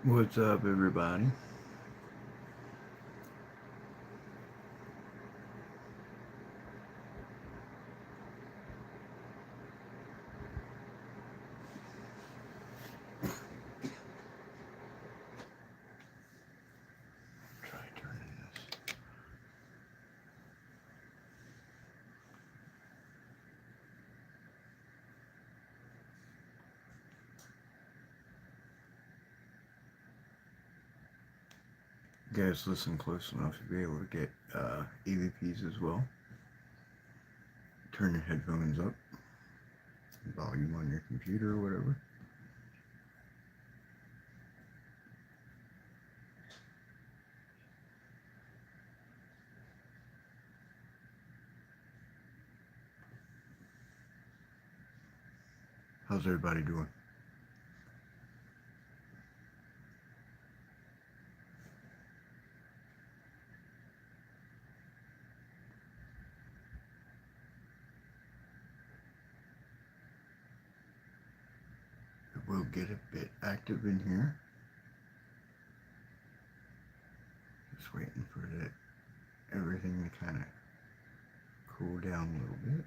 What's up, everybody? Try turning this. You guys listen close enough to be able to get EVPs as well. Turn your headphones up, volume on your computer or whatever. How's everybody doing? We'll get a bit active in here. Just waiting for everything to kind of cool down a little bit.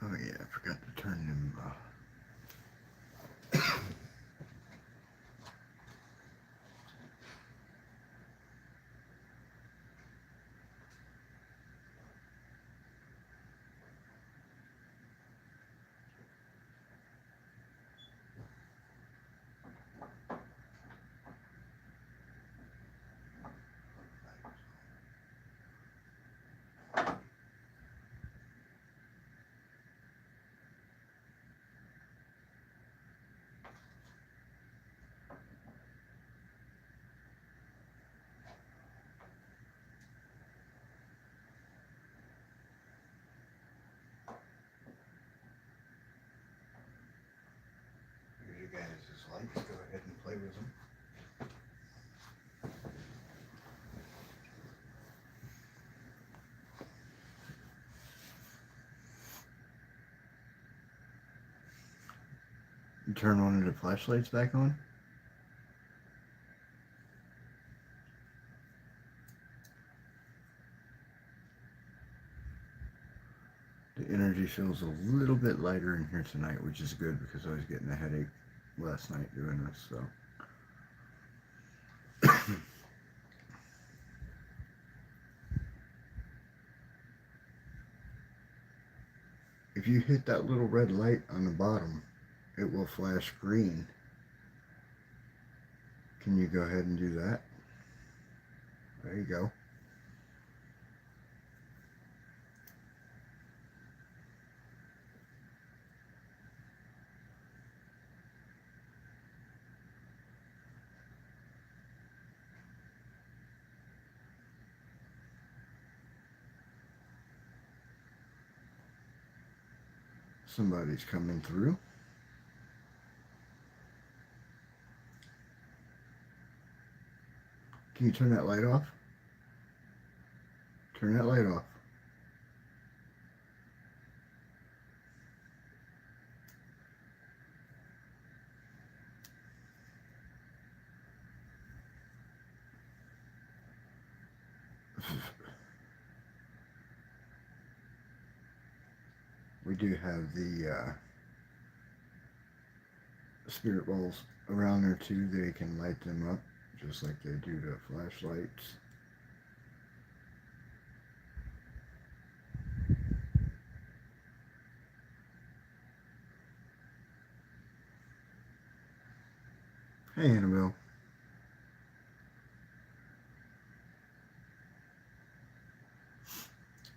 Oh yeah, I forgot to turn them. Here's you guys' lights. Go ahead and play with them. You turn one of the flashlights back on. The energy feels a little bit lighter in here tonight, which is good because I was getting a headache last night doing this. So, if you hit that little red light on the bottom, it will flash green. Can you go ahead and do that? There you go. Somebody's coming through. Can you turn that light off? Turn that light off. We do have the spirit balls around there too. They can light them up just like they do the flashlights. Hey, Annabelle.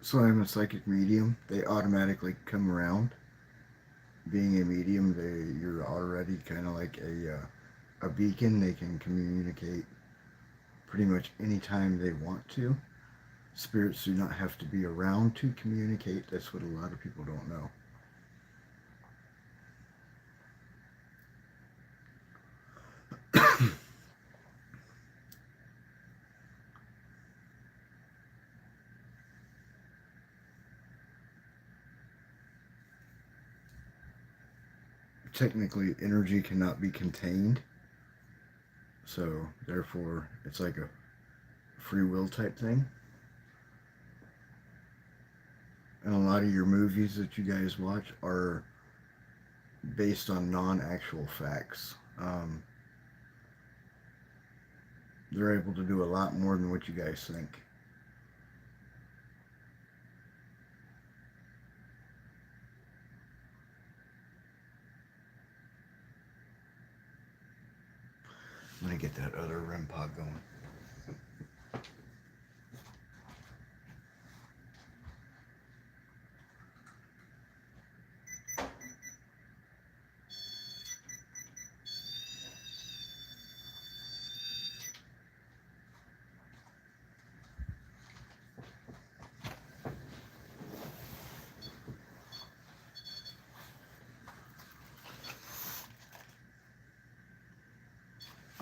So I'm a psychic medium. They automatically come around. Being a medium, you're already kind of like a beacon. They can communicate pretty much anytime they want to. Spirits do not have to be around to communicate. That's what a lot of people don't know. technically energy cannot be contained. So therefore, it's like a free will type thing. And a lot of your movies that you guys watch are based on non-actual facts. They're able to do a lot more than what you guys think. I'm gonna get that other REM pod going.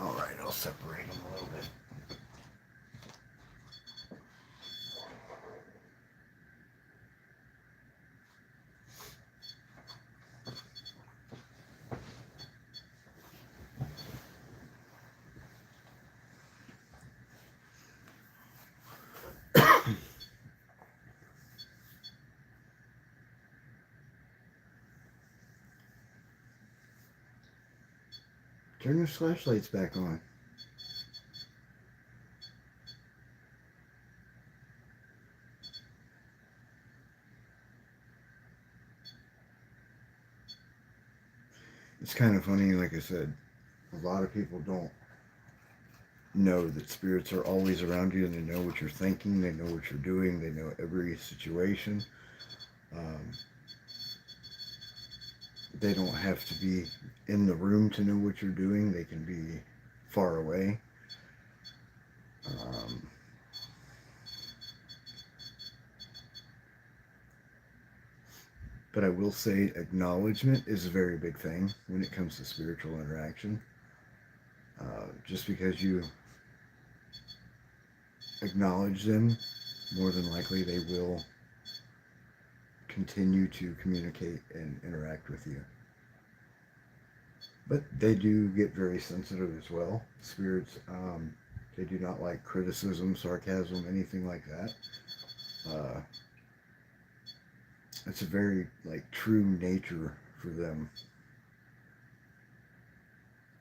All right, I'll separate them a little bit. Turn your flashlights back on. It's kind of funny, like I said, a lot of people don't know that spirits are always around you and they know what you're thinking, they know what you're doing, they know every situation. Um, they don't have to be in the room to know what you're doing, they can be far away. Um, but I will say acknowledgement is a very big thing when it comes to spiritual interaction. Just because you acknowledge them, more than likely they will continue to communicate and interact with you. But they do get very sensitive as well. Spirits, they do not like criticism, sarcasm, anything like that. It's a very true nature for them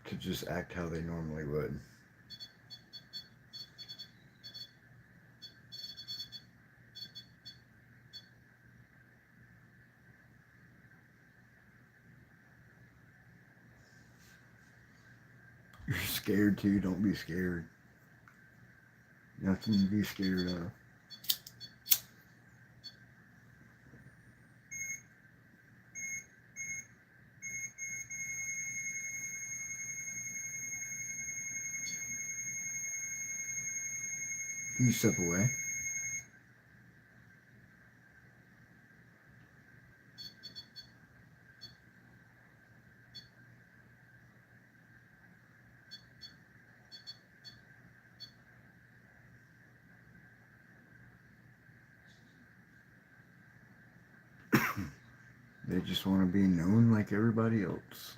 to just act how they normally would. You're scared too, don't be scared. Nothing to be scared of. Can you step away? They just want to be known like everybody else.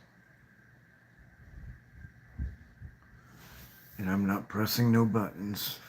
And I'm not pressing no buttons.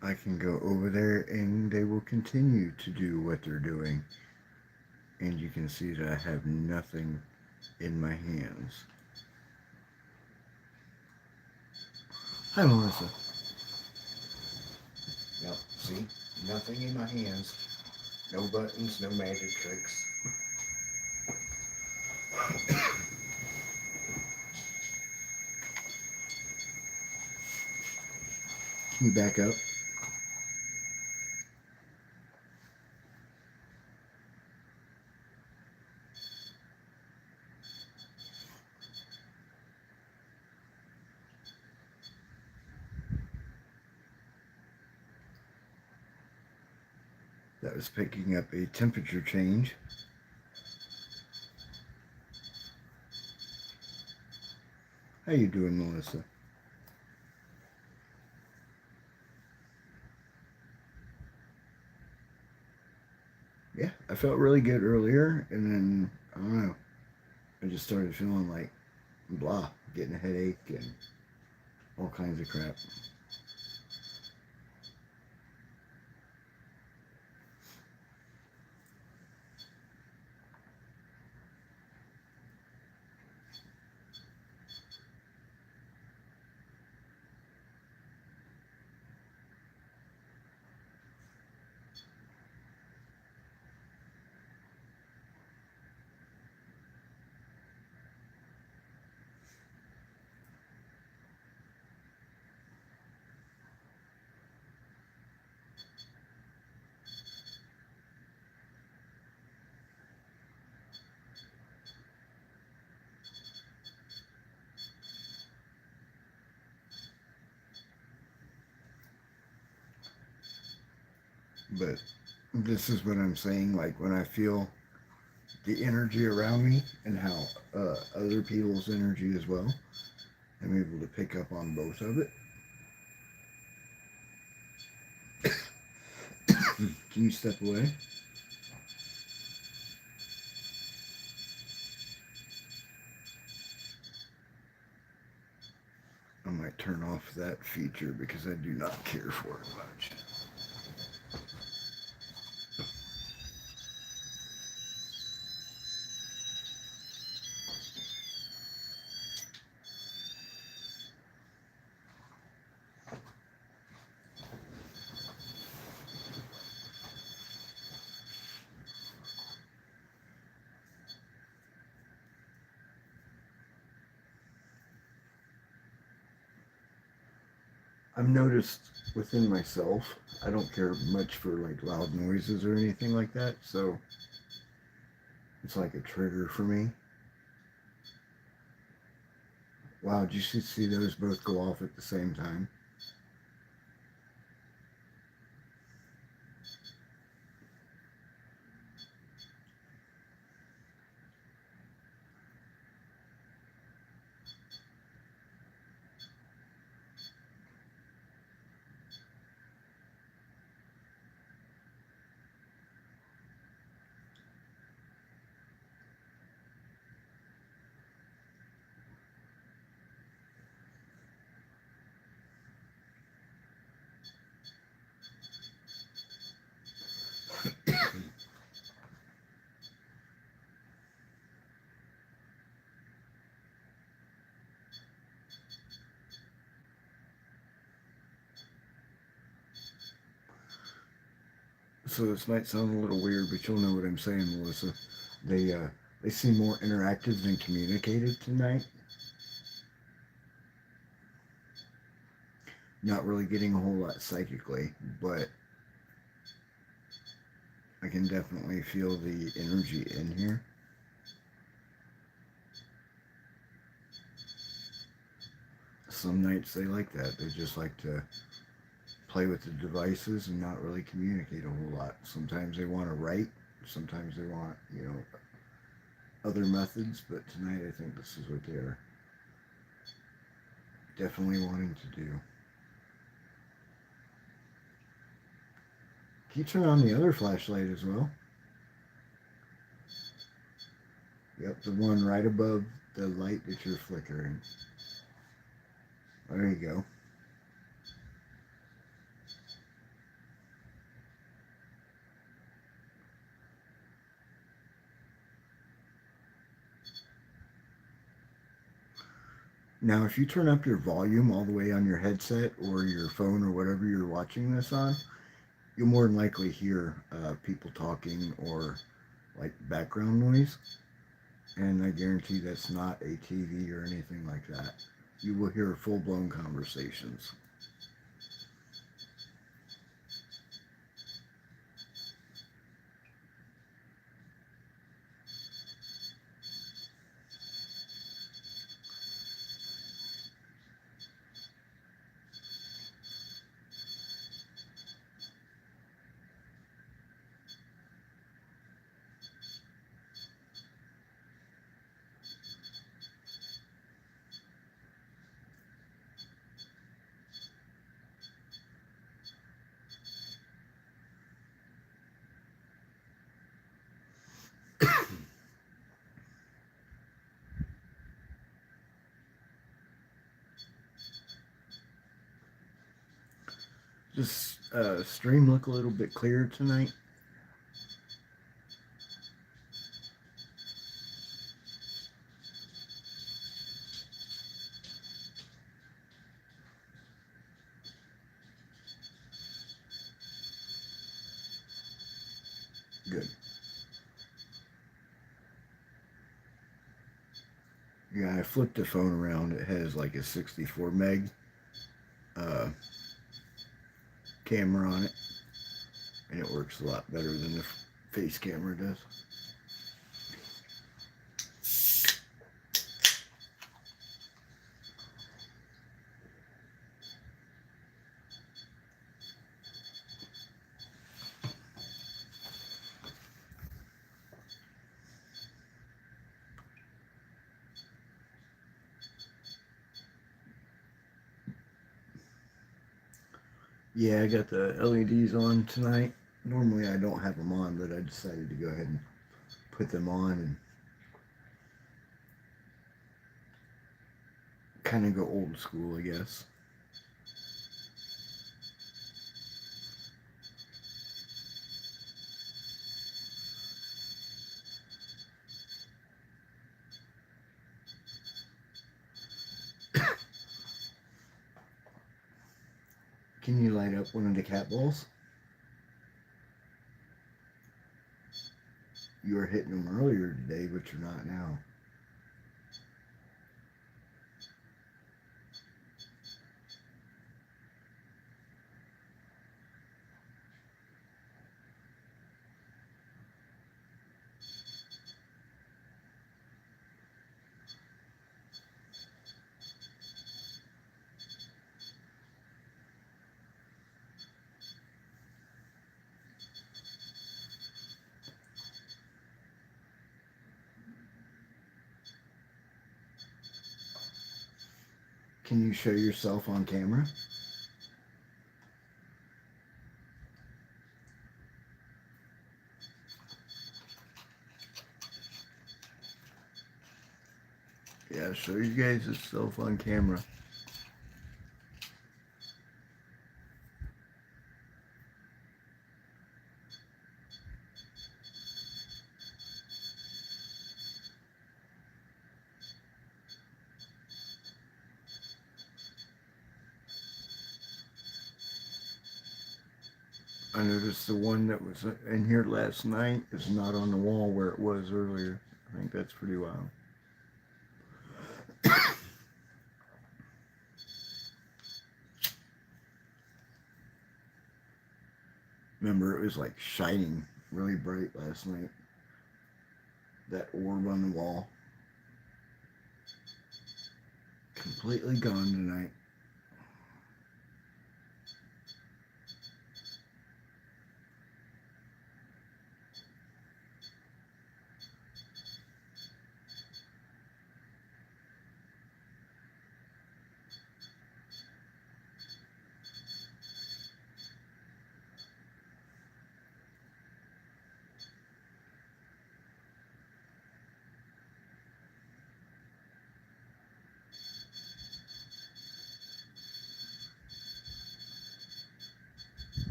I can go over there and they will continue to do what they're doing. And you can see that I have nothing in my hands. Hi, Melissa. Yep, see? Nothing in my hands. No buttons, no magic tricks. Can you back up? That was picking up a temperature change. How you doing, Melissa? Yeah, I felt really good earlier, and then I don't know. I just started feeling like blah, getting a headache and all kinds of crap. But this is what I'm saying. Like when I feel the energy around me and how other people's energy as well, I'm able to pick up on both of it. Can you step away? I might turn off that feature because I do not care for it much. I've noticed within myself, I don't care much for like loud noises or anything like that, so it's like a trigger for me. Wow, did you see those both go off at the same time? So this might sound a little weird, but you'll know what I'm saying, Melissa. They seem more interactive than communicated tonight. Not really getting a whole lot psychically, but I can definitely feel the energy in here. Some nights they like that. They just like to play with the devices and not really communicate a whole lot. Sometimes they want to write. Sometimes they want, other methods. But tonight I think this is what they're definitely wanting to do. Can you turn on the other flashlight as well? Yep, the one right above the light that you're flickering. There you go. Now, if you turn up your volume all the way on your headset or your phone or whatever you're watching this on, you'll more than likely hear people talking or like background noise. And I guarantee that's not a TV or anything like that. You will hear full blown conversations. Does stream look a little bit clearer tonight? Good. Yeah, I flipped the phone around. It has like a 64 meg uh, camera on it, and it works a lot better than the face camera does. Yeah, I got the LEDs on tonight. Normally I don't have them on, but I decided to go ahead and put them on and kind of go old school, I guess. Can you light up one of the cat balls? You were hitting them earlier today, but you're not now. Can you show yourself on camera? Yeah, show you guys yourself on camera. I noticed the one that was in here last night is not on the wall where it was earlier. I think that's pretty wild. Remember, it was like shining really bright last night. That orb on the wall. Completely gone tonight.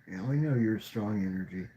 Yeah, we know you're a strong energy.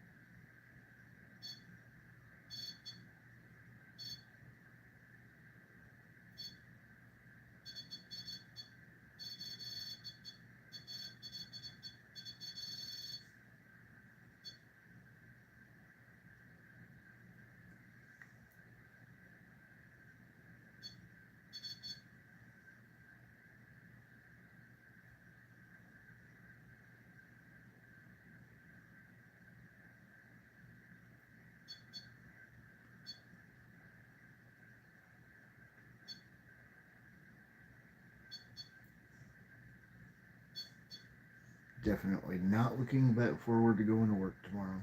Definitely not looking back forward to going to work tomorrow.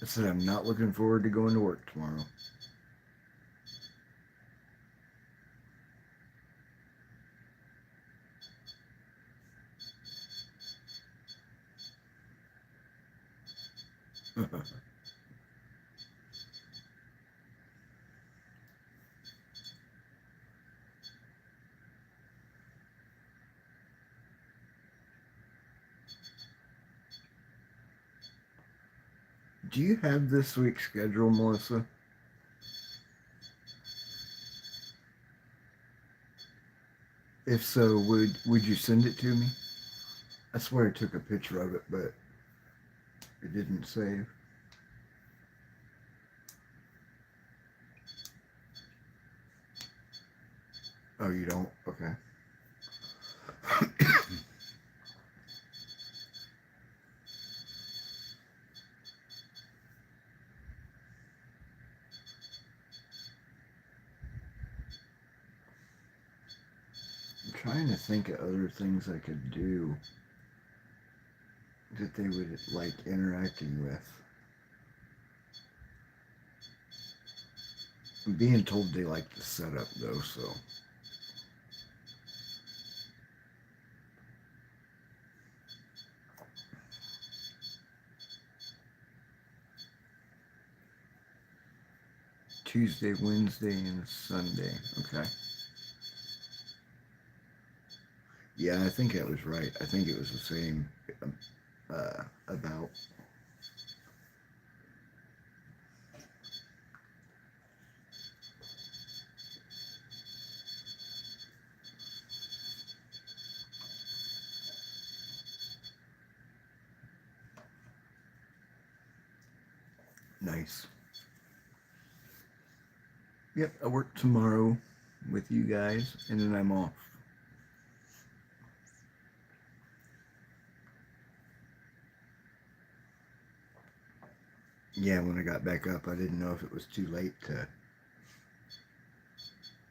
I said I'm not looking forward to going to work tomorrow. Do you have this week's schedule, Melissa? If so, would you send it to me? I swear I took a picture of it, but it didn't save. Oh, you don't? Okay. I'm trying to think of other things I could do that they would like interacting with. I'm being told they like the setup though, so. Tuesday, Wednesday, and Sunday. Okay. Yeah, I think that was right. I think it was the same about. Nice. Yep, I work tomorrow with you guys, and then I'm off. Yeah, when I got back up, I didn't know if it was too late to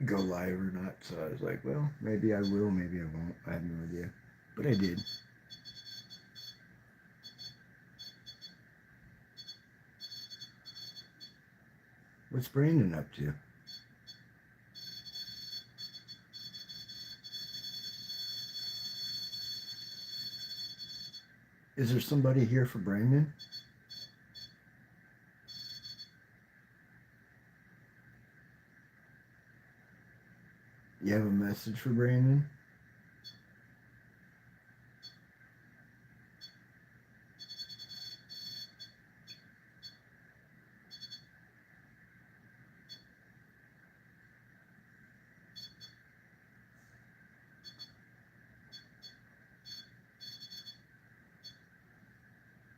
go live or not, so I was like, well, maybe I will, maybe I won't. I have no idea. But I did. What's Brandon up to? Is there somebody here for Brandon? You have a message for Brandon?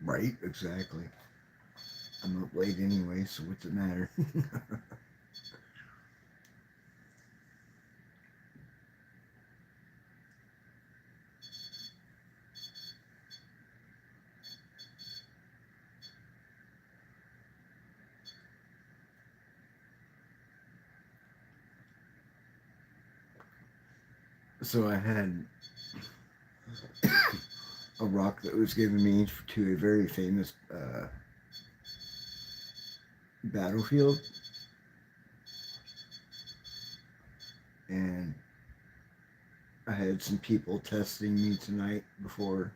Right, exactly. I'm up late anyway, so what's it matter? So I had a rock that was given me to a very famous battlefield, and I had some people testing me tonight before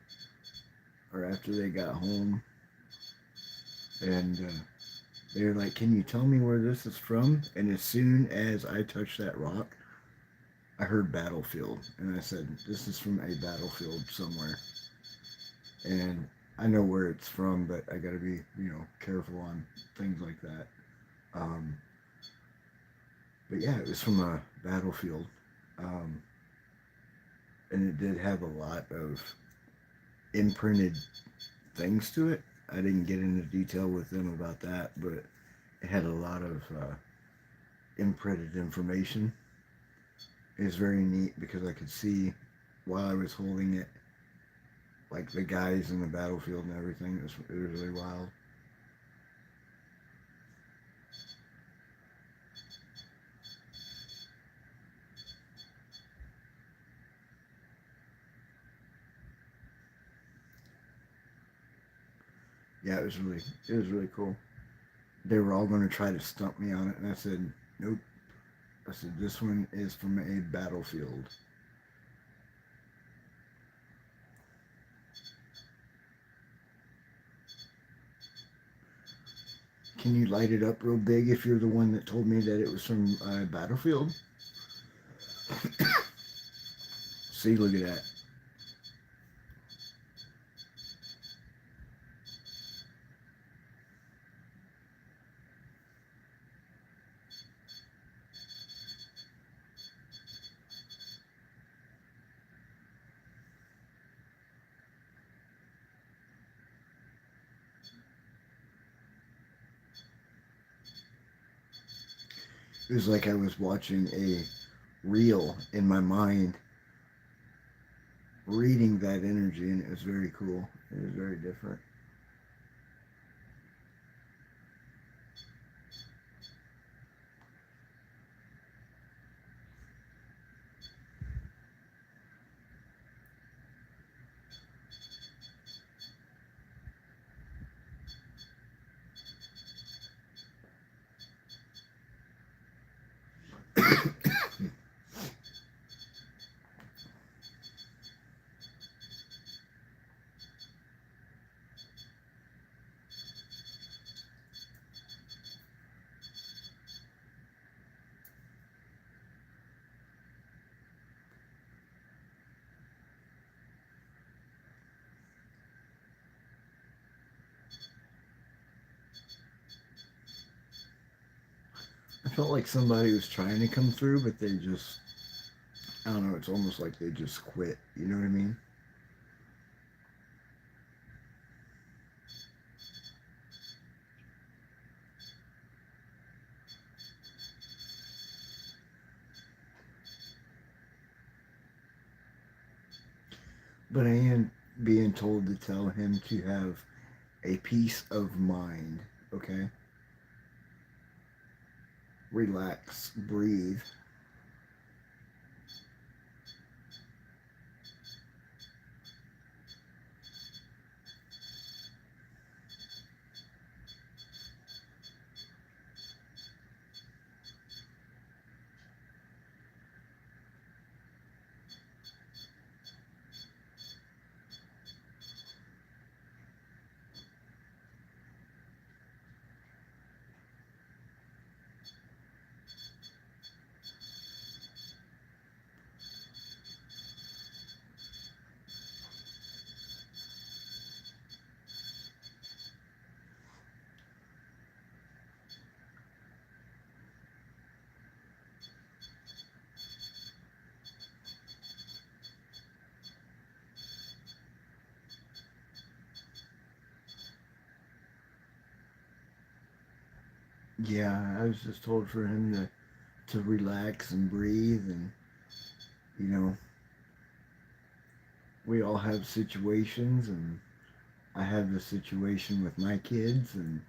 or after they got home, and they were like, "Can you tell me where this is from?" And as soon as I touched that rock, I heard battlefield, and I said, "This is from a battlefield somewhere." And I know where it's from, but I got to be, careful on things like that. Um, but yeah, it was from a battlefield, um, and it did have a lot of imprinted things to it. I didn't get into detail with them about that, but it had a lot of imprinted information. It was very neat because I could see while I was holding it, like the guys in the battlefield and everything. It was really wild. Yeah, it was really cool. they were all going to try to stump me on it, and I said, nope. I said, this one is from a battlefield. Can you light it up real big if you're the one that told me that it was from a battlefield? See, look at that. It was like I was watching a reel in my mind, reading that energy, and it was very cool. It was very different. I felt like somebody was trying to come through, but they just, I don't know, it's almost like they just quit. You know what I mean? But I am being told to tell him to have a peace of mind, okay? Relax, breathe. Yeah, I was just told for him to relax and breathe, and you know, we all have situations, and I have the situation with my kids, and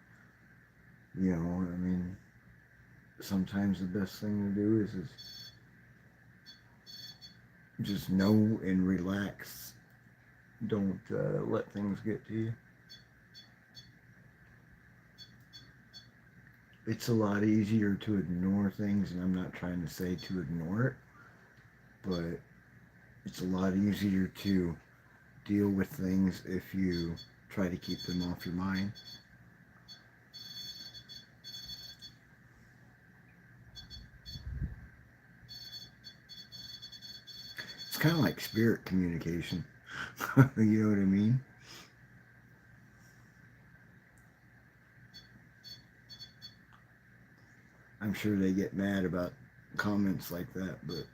you know, I mean, sometimes the best thing to do is just know and relax. Don't let things get to you. It's a lot easier to ignore things, and I'm not trying to say to ignore it, but it's a lot easier to deal with things if you try to keep them off your mind. It's kind of like spirit communication. You know what I mean? I'm sure they get mad about comments like that, but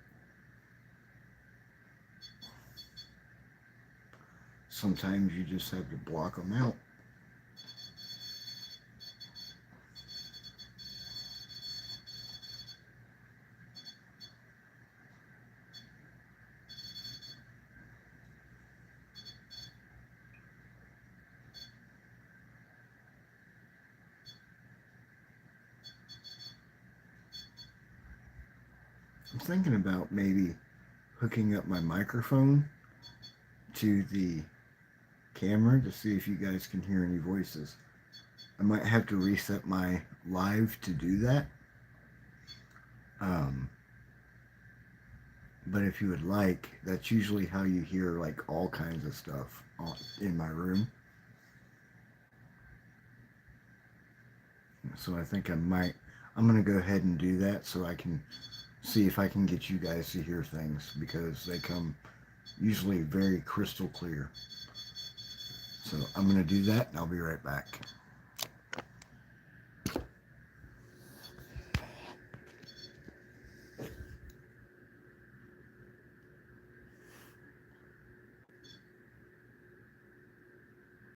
sometimes you just have to block them out. I'm thinking about maybe hooking up my microphone to the camera to see if you guys can hear any voices. I might have to reset my live to do that. Um, but if you would like, that's usually how you hear like all kinds of stuff in my room. So I think I'm going to go ahead and do that so I can see if I can get you guys to hear things because they come usually very crystal clear. So I'm going to do that and I'll be right back.